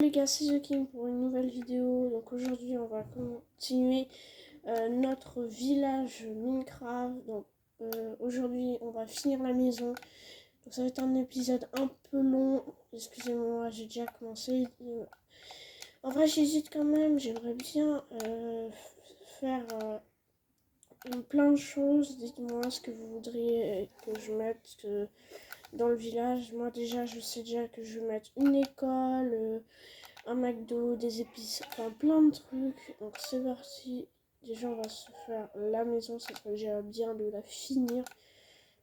Les gars, c'est The King pour une nouvelle vidéo. Donc aujourd'hui on va continuer notre village Minecraft. Donc aujourd'hui on va finir la maison. Donc ça va être un épisode un peu long. Excusez-moi, j'ai déjà commencé. En vrai j'hésite quand même. J'aimerais bien faire plein de choses. Dites-moi ce que vous voudriez que je mette dans le village. Moi déjà je sais déjà que je vais mettre une école, un McDo, des épices, enfin plein de trucs. Donc c'est parti. Déjà on va se faire la maison, ça serait déjà bien de la finir.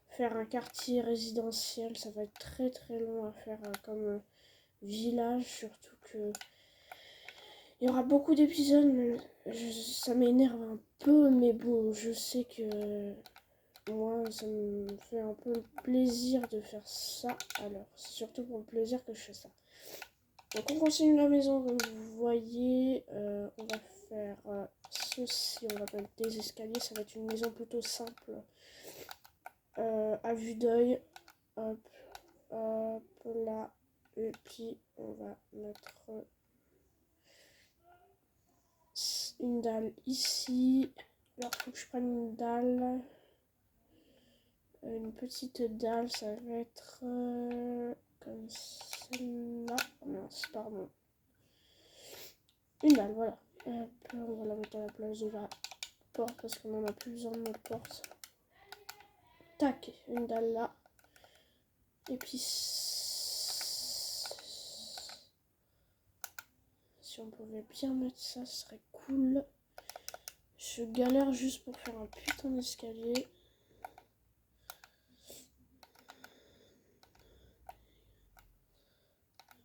Faire un quartier résidentiel, ça va être très très long à faire comme village, surtout que il y aura beaucoup d'épisodes, mais ça m'énerve un peu, mais bon, je sais que moi ça me fait un peu plaisir de faire ça, alors c'est surtout pour le plaisir que je fais ça. Donc on continue la maison, comme vous voyez, on va faire ceci, on va mettre des escaliers, ça va être une maison plutôt simple, à vue d'œil, hop, hop, là, et puis on va mettre une dalle ici. Alors il faut que je prenne une dalle, une petite dalle, ça va être comme celle-là, mince, pardon. Une dalle, voilà. Hop, on va la mettre à la place de la porte parce qu'on n'en a plus besoin de notre porte. Tac, une dalle là. Et puis si on pouvait bien mettre ça, ce serait cool. Je galère juste pour faire un putain d'escalier.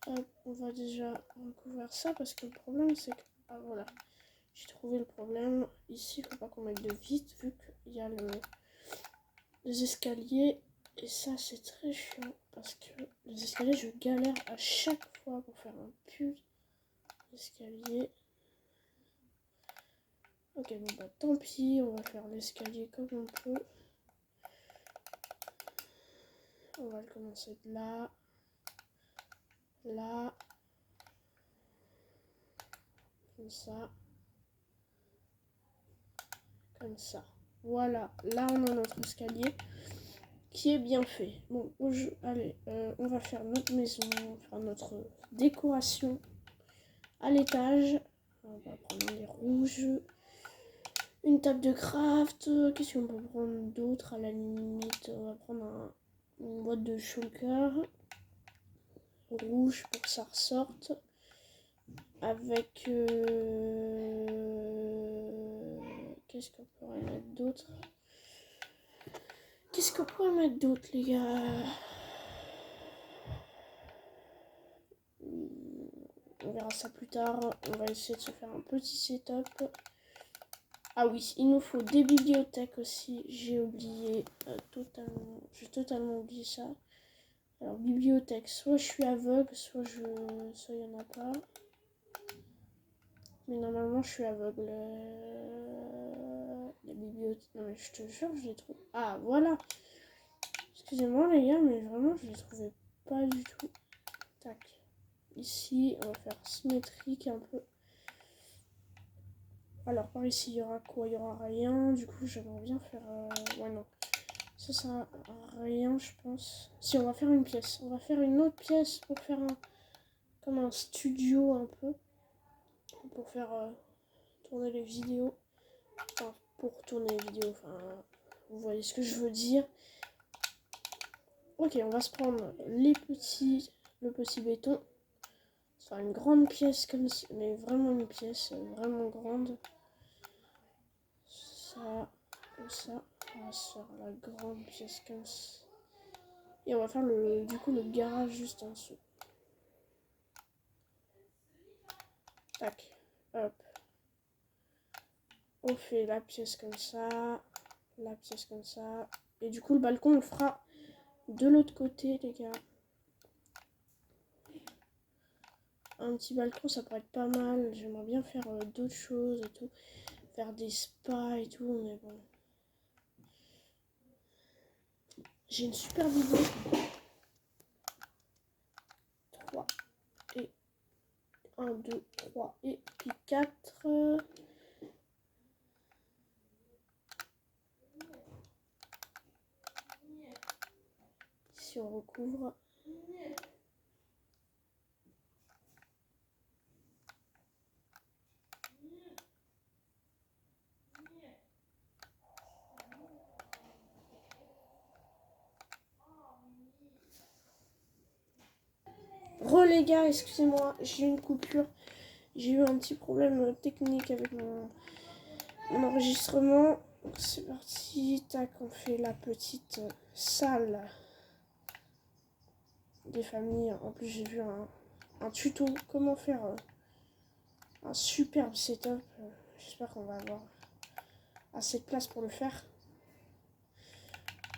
Hop, on va déjà recouvrir ça parce que le problème c'est que... Ah voilà, j'ai trouvé le problème. Ici, il faut pas qu'on mette de vide vu qu'il y a les escaliers. Et ça, c'est très chiant parce que les escaliers, je galère à chaque fois pour faire un pull d'escalier. Ok, bon bah tant pis, on va faire l'escalier comme on peut. On va le commencer de là, là, comme ça. Voilà, là on a notre escalier qui est bien fait. Bon, allez, on va faire notre maison, on va faire notre décoration à l'étage. On va prendre les rouges, une table de craft. Qu'est-ce qu'on peut prendre d'autre à la limite? On va prendre une boîte de shulker rouge pour que ça ressorte. Avec qu'est-ce qu'on pourrait mettre d'autre? Qu'est-ce qu'on pourrait mettre d'autre, les gars? On verra ça plus tard. On va essayer de se faire un petit setup. Ah oui, il nous faut des bibliothèques aussi. J'ai oublié totalement. J'ai totalement oublié ça. Alors bibliothèque, soit je suis aveugle, soit il y en a pas. Mais normalement je suis aveugle. Les bibliothèques. Non mais je te jure, je les trouve. Ah voilà. Excusez-moi les gars, mais vraiment je les trouvais pas du tout. Tac. Ici, on va faire symétrique un peu. Alors par ici, il y aura quoi? Il y aura rien. Du coup, j'aimerais bien faire... Ouais, non. Ça sert à rien, je pense. Si, on va faire une pièce. On va faire une autre pièce pour faire comme un studio un peu. Pour faire tourner les vidéos. Enfin, pour tourner les vidéos. Enfin, vous voyez ce que je veux dire. Ok, on va se prendre le petit béton. Ça va une grande pièce comme ça, mais vraiment une pièce vraiment grande. Ça, comme ça. On va se faire la grande pièce comme ça. Et on va faire du coup le garage juste en dessous. Tac, hop. On fait la pièce comme ça, la pièce comme ça. Et du coup le balcon on le fera de l'autre côté, les gars. Un petit balcon ça pourrait être pas mal. J'aimerais bien faire d'autres choses et tout. Faire des spas et tout, mais bon. J'ai une super vidéo. 3 et 1, 2, 3 et puis 4. Ici on recouvre. Les gars, excusez-moi, j'ai eu une coupure. J'ai eu un petit problème technique avec mon enregistrement. C'est parti, tac, on fait la petite salle des familles. En plus, j'ai vu un tuto comment faire un superbe setup. J'espère qu'on va avoir assez de place pour le faire.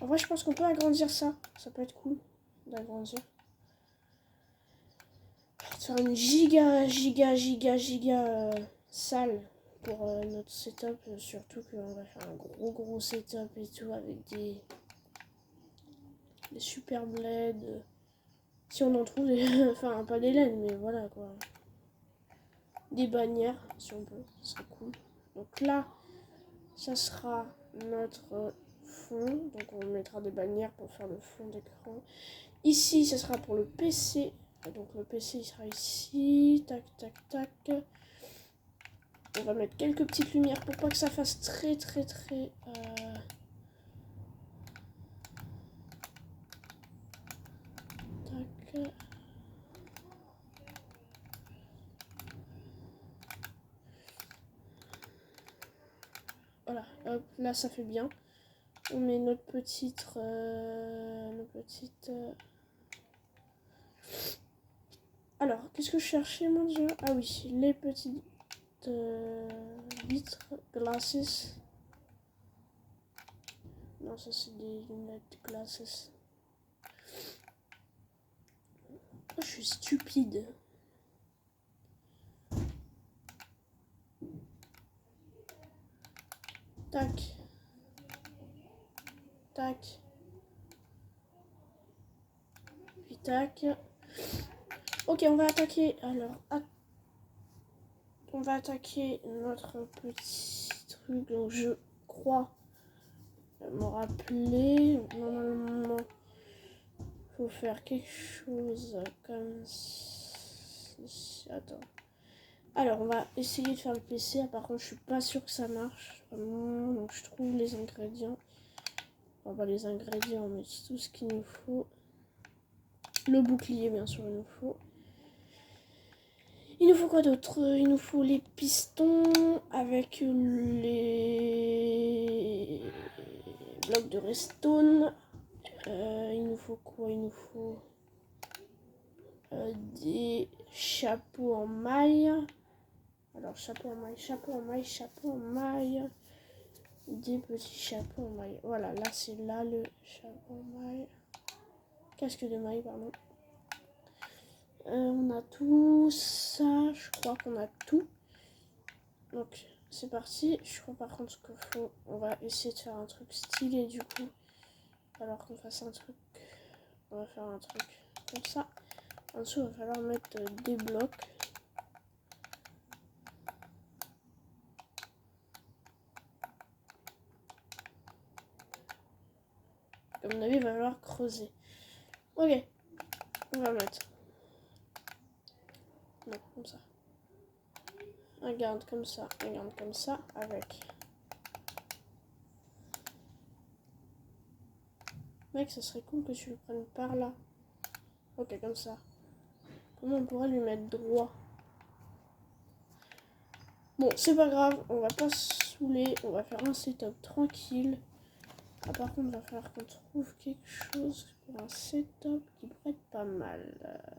En vrai, je pense qu'on peut agrandir ça. Ça peut être cool d'agrandir. Faire une giga salle pour notre setup. Surtout qu'on va faire un gros setup et tout avec des superbes LED. Si on en trouve des... enfin, pas des LED, mais voilà quoi. Des bannières, si on peut. Ce serait cool. Donc là, ça sera notre fond. Donc on mettra des bannières pour faire le fond d'écran. Ici, ça sera pour le PC. Donc le PC, il sera ici. Tac, tac, tac. On va mettre quelques petites lumières pour pas que ça fasse très... Tac. Voilà, hop, là ça fait bien. On met notre petite... Alors, qu'est-ce que je cherchais, mon dieu? Ah oui, les petites vitres, glasses. Non, ça c'est des lunettes glasses. Oh, je suis stupide. Tac. Tac. Puis tac. Ok, on va attaquer. Alors, on va attaquer notre petit truc. Donc, je crois me rappeler. Normalement, faut faire quelque chose comme ça. Attends. Alors, on va essayer de faire le PC. Par contre, je suis pas sûre que ça marche. Vraiment. Donc, je trouve les ingrédients. Enfin, pas les ingrédients, mais tout ce qu'il nous faut. Le bouclier, bien sûr, il nous faut. Il nous faut quoi d'autre? Il nous faut les pistons avec les blocs de redstone. Il nous faut quoi? Il nous faut des chapeaux en maille. Alors, chapeau en maille. Des petits chapeaux en maille. Voilà, là, c'est là le chapeau en maille. Casque de maille, pardon. On a tout ça, je crois qu'on a tout. Donc c'est parti. Je crois par contre qu'il faut, on va essayer de faire un truc stylé du coup. Alors qu'on fasse un truc, on va faire un truc comme ça. En dessous, il va falloir mettre des blocs. Comme on a vu, il va falloir creuser. Ok, on va mettre. Non, comme ça. Un garde comme ça, avec. Mec, ça serait cool que tu le prennes par là. Ok, comme ça. Comment on pourrait lui mettre droit? Bon, c'est pas grave, on va pas se saouler, on va faire un setup tranquille. Ah, par contre, il va falloir qu'on trouve quelque chose pour un setup qui pourrait être pas mal.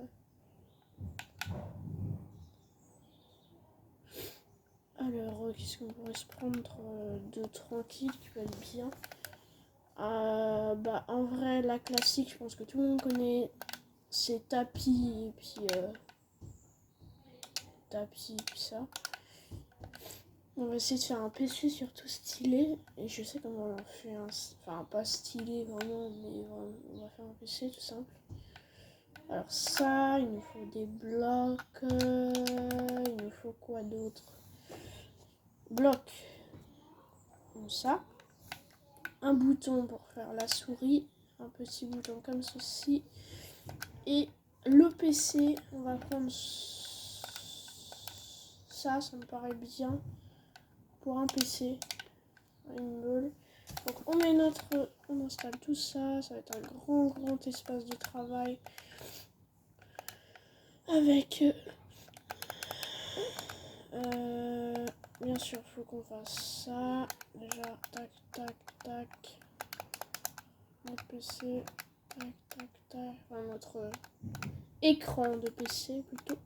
Alors, qu'est-ce qu'on pourrait se prendre de tranquille qui peut être bien? Bah, en vrai, la classique, je pense que tout le monde connaît. C'est tapis et puis ça. On va essayer de faire un PC surtout stylé. Et je sais comment on en fait un... Enfin, pas stylé vraiment, mais on va faire un PC tout simple. Alors ça, il nous faut des blocs. quoi d'autre? Bloc. Comme ça. Un bouton pour faire la souris. Un petit bouton comme ceci. Et le PC, on va prendre ça me paraît bien. Pour un PC. Une boule. Donc on installe tout ça. Ça va être un grand espace de travail. Avec bien sûr, il faut qu'on fasse ça. Déjà, tac, tac, tac. Notre PC, tac, tac, tac. Enfin, notre écran de PC plutôt.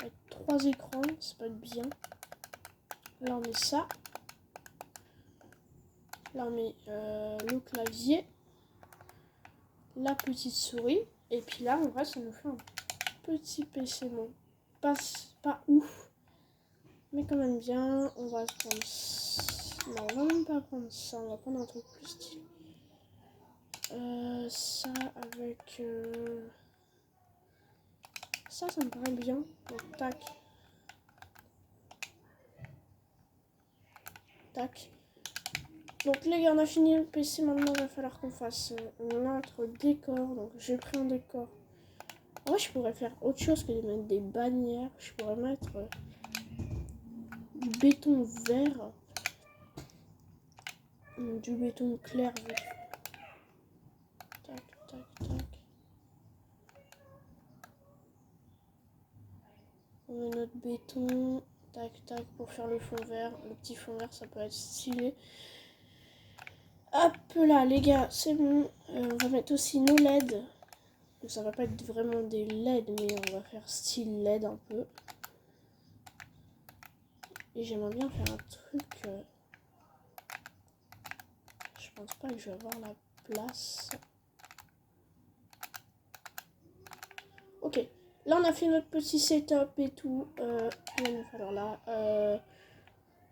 Avec 3 écrans, ça peut être bien. Là, on met ça. Là, on met le clavier. La petite souris. Et puis là, en vrai, ça nous fait un petit PC. Bon, pas ouf. Mais quand même bien. On va prendre ça. Non, on va même pas prendre ça. On va prendre un truc plus stylé. Ça avec... Ça me paraît bien. Donc, tac. Tac. Donc les gars, on a fini le PC. Maintenant, il va falloir qu'on fasse notre décor. Donc j'ai pris un décor. En vrai, je pourrais faire autre chose que de mettre des bannières. Je pourrais mettre du béton vert. Du béton clair vif. Tac, tac, tac. On met notre béton. Tac, tac, pour faire le fond vert. Le petit fond vert, ça peut être stylé. Hop là, les gars, c'est bon. On va mettre aussi nos LED. Donc ça va pas être vraiment des LED, mais on va faire style LED un peu. Et j'aimerais bien faire un truc... Je pense pas que je vais avoir la place. Ok, là on a fait notre petit setup et tout. Il va nous falloir là...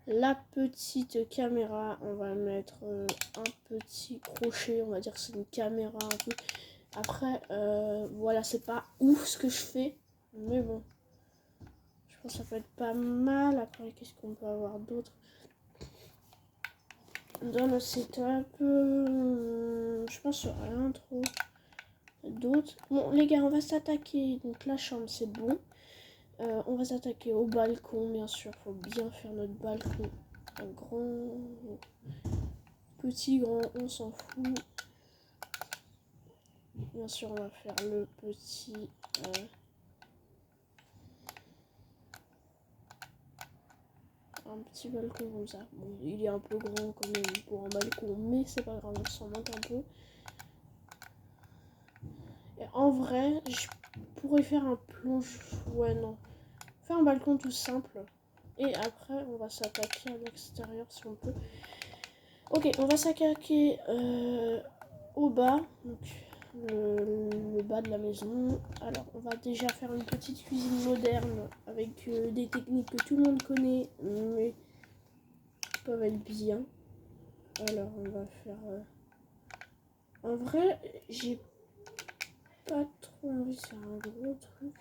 la petite caméra, on va mettre un petit crochet, on va dire que c'est une caméra un peu. Après, voilà, c'est pas ouf ce que je fais, mais bon, je pense que ça peut être pas mal. Après, qu'est-ce qu'on peut avoir d'autre dans le setup? Je pense qu'il n'y a rien trop d'autre. Bon, les gars, on va s'attaquer. Donc, la chambre, c'est bon. On va s'attaquer au balcon, bien sûr. Faut bien faire notre balcon. Un grand, petit, grand, on s'en fout. Bien sûr, on va faire le petit... un petit balcon comme ça. Bon, il est un peu grand quand même pour un balcon, mais c'est pas grave, on s'en manque un peu. Et en vrai, je pourrais faire un plonge... Ouais, non. Faire un balcon tout simple. Et après, on va s'attaquer à l'extérieur si on peut. Ok, on va s'attaquer au bas. Donc, le bas de la maison. Alors, on va déjà faire une petite cuisine moderne avec des techniques que tout le monde connaît, mais qui peuvent être bien. Alors, on va faire... En vrai, j'ai pas trop envie de faire un gros truc.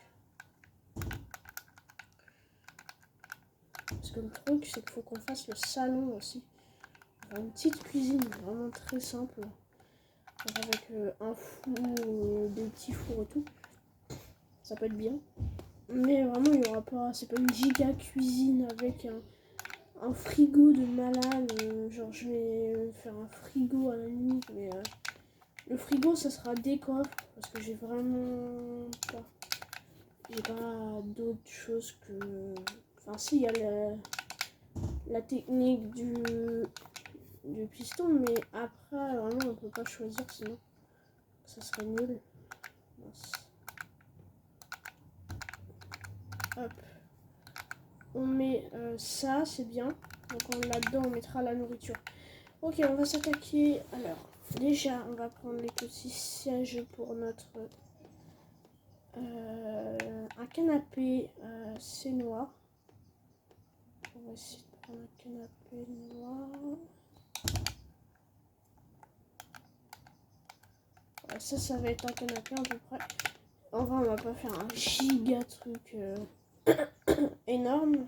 Parce que le truc, c'est qu'il faut qu'on fasse le salon aussi. Enfin, une petite cuisine vraiment très simple. Avec un four, des petits fours et tout. Ça peut être bien. Mais vraiment, il n'y aura pas... C'est pas une giga cuisine avec un frigo de malade. Genre, je vais faire un frigo à la limite. Mais le frigo, ça sera décor. Parce que j'ai vraiment pas... J'ai pas d'autres choses que... Enfin, si, il y a la technique du piston. Mais après, vraiment, on peut pas choisir sinon. Ça serait nul. Mince. Hop. On met ça, c'est bien. Donc là-dedans, on mettra la nourriture. Ok, on va s'attaquer. Alors, déjà, on va prendre les petits sièges pour notre... un canapé, c'est noir. On va essayer de prendre un canapé noir. Voilà, ça va être un canapé à peu près. En vrai, on va pas faire un giga truc énorme.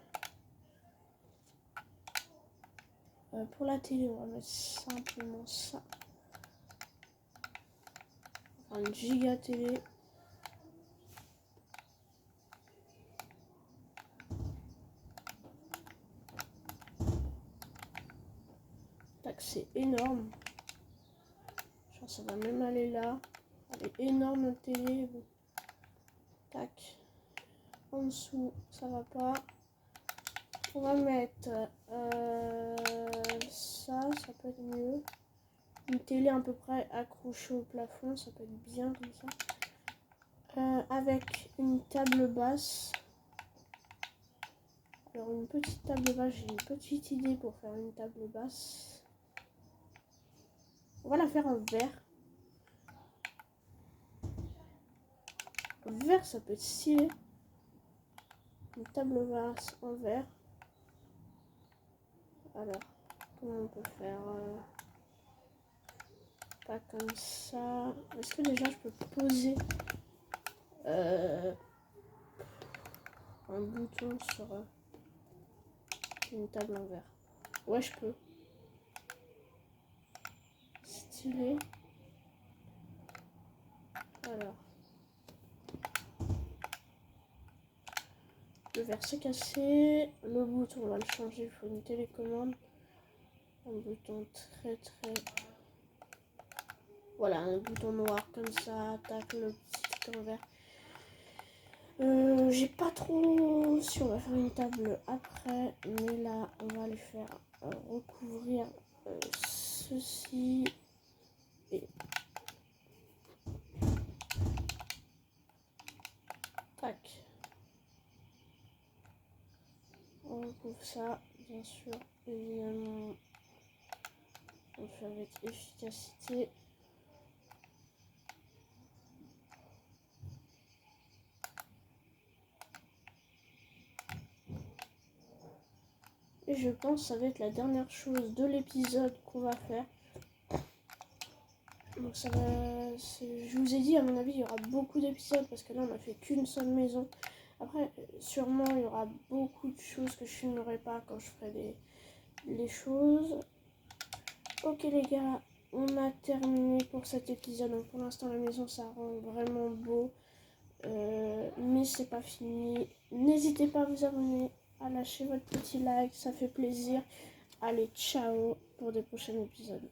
Pour la télé, on va mettre simplement ça. Enfin, une giga télé. Tac, c'est énorme. Je pense que ça va même aller là. Elle est énorme notre télé. Bon. Tac. En dessous, ça va pas. On va mettre ça peut être mieux. Une télé à peu près accrochée au plafond, ça peut être bien comme ça. Avec une table basse. Alors une petite table basse, j'ai une petite idée pour faire une table basse. On va la faire en verre. Verre, ça peut être stylé. Une table basse en verre. Alors, comment on peut faire pas comme ça. Est-ce que déjà je peux poser un bouton sur une table en verre? Ouais, je peux. Stylé. Alors. Le verre s'est cassé. Le bouton, on va le changer. Il faut une télécommande. Un bouton très. Voilà, un bouton noir comme ça. Tac, le petit en vert. J'ai pas trop si on va faire une table après, mais là on va les faire recouvrir ceci et tac. On recouvre ça, bien sûr, évidemment. On le fait avec efficacité. Et je pense que ça va être la dernière chose de l'épisode qu'on va faire. Donc ça va, je vous ai dit, à mon avis, il y aura beaucoup d'épisodes parce que là, on a fait qu'une seule maison. Après, sûrement, il y aura beaucoup de choses que je filmerai pas quand je ferai les choses. Ok les gars, on a terminé pour cet épisode. Donc pour l'instant, la maison, ça rend vraiment beau. Mais c'est pas fini. N'hésitez pas à vous abonner, à lâcher votre petit like, ça fait plaisir. Allez, ciao pour des prochains épisodes.